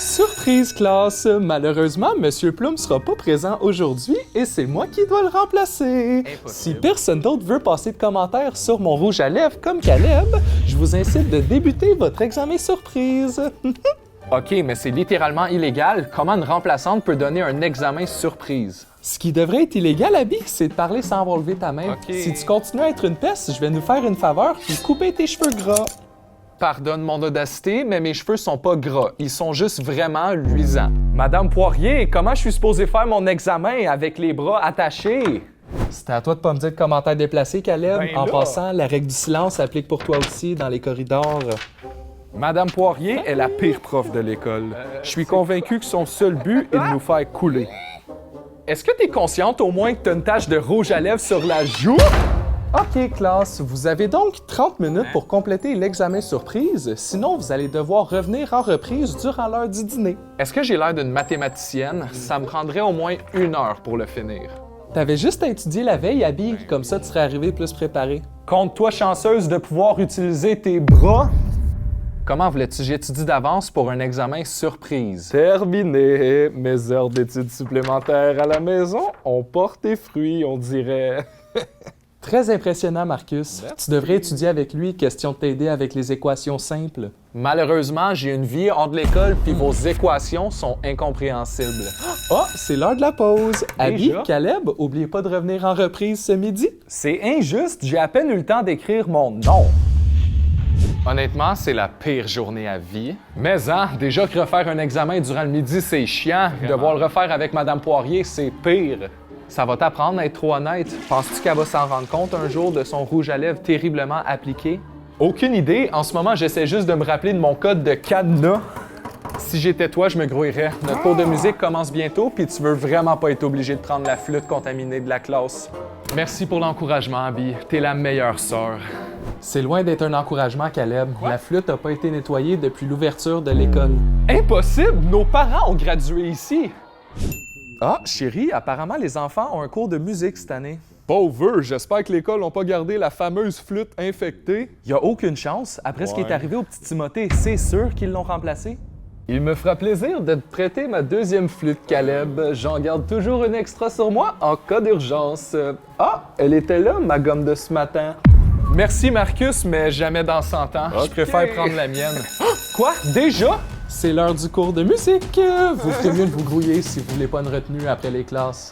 Surprise classe! Malheureusement, Monsieur Plum sera pas présent aujourd'hui et c'est moi qui dois le remplacer. Impossible. Si personne d'autre veut passer de commentaires sur mon rouge à lèvres comme Caleb, je vous incite de débuter votre examen surprise. OK, mais c'est littéralement illégal. Comment une remplaçante peut donner un examen surprise? Ce qui devrait être illégal, Abby, c'est de parler sans avoir levé ta main. Ok. Si tu continues à être une peste, je vais nous faire une faveur puis couper tes cheveux gras. Pardonne mon audacité, mais mes cheveux sont pas gras. Ils sont juste vraiment luisants. Madame Poirier, comment je suis supposé faire mon examen avec les bras attachés? C'était à toi de pas me dire de commentaires déplacés, Caleb. Ben En là. passant, la règle du silence s'applique pour toi aussi dans les corridors. Madame Poirier est la pire prof de l'école. Je suis convaincu que son seul but est de nous faire couler. Est-ce que t'es consciente au moins que t'as une tache de rouge à lèvres sur la joue? OK, classe, vous avez donc 30 minutes pour compléter l'examen surprise, sinon vous allez devoir revenir en reprise durant l'heure du dîner. Est-ce que j'ai l'air d'une mathématicienne? Ça me prendrait au moins 1 heure pour le finir. T'avais juste à étudier la veille, Abby, comme ça tu serais arrivé plus préparé. Compte-toi chanceuse de pouvoir utiliser tes bras. Comment voulais-tu que j'étudie d'avance pour un examen surprise? Terminé. Mes heures d'études supplémentaires à la maison ont porté fruit, on dirait. Très impressionnant, Marcus. Tu devrais étudier avec lui, question de t'aider avec les équations simples. Malheureusement, j'ai une vie hors de l'école puis vos équations sont incompréhensibles. Oh, c'est l'heure de la pause. Abby, Déjà? Caleb, oubliez pas de revenir en reprise ce midi. C'est injuste, j'ai à peine eu le temps d'écrire mon nom. Honnêtement, c'est la pire journée à vie. Mais déjà que refaire un examen durant le midi, c'est chiant. Devoir le refaire avec Madame Poirier, c'est pire. Ça va t'apprendre à être trop honnête. Penses-tu qu'elle va s'en rendre compte un jour de son rouge à lèvres terriblement appliqué? Aucune idée. En ce moment, j'essaie juste de me rappeler de mon code de cadenas. Si j'étais toi, je me grouillerais. Notre cours de musique commence bientôt, puis tu veux vraiment pas être obligé de prendre la flûte contaminée de la classe. Merci pour l'encouragement, Abby. T'es la meilleure sœur. C'est loin d'être un encouragement, Caleb. La flûte n'a pas été nettoyée depuis l'ouverture de l'école. Impossible! Nos parents ont gradué ici. Ah, chérie, apparemment les enfants ont un cours de musique cette année. Pauvre, j'espère que l'école n'a pas gardé la fameuse flûte infectée. Il y a aucune chance. Après ce qui est Ouais. arrivé au petit Timothée, c'est sûr qu'ils l'ont remplacé. Il me fera plaisir de te prêter ma deuxième flûte, Caleb. J'en garde toujours une extra sur moi en cas d'urgence. Ah, elle était là, ma gomme de ce matin. Merci, Marcus, mais jamais dans 100 ans. Je préfère prendre la mienne. Quoi? Déjà? C'est l'heure du cours de musique. Vous ferez mieux de vous grouiller si vous voulez pas une retenue après les classes.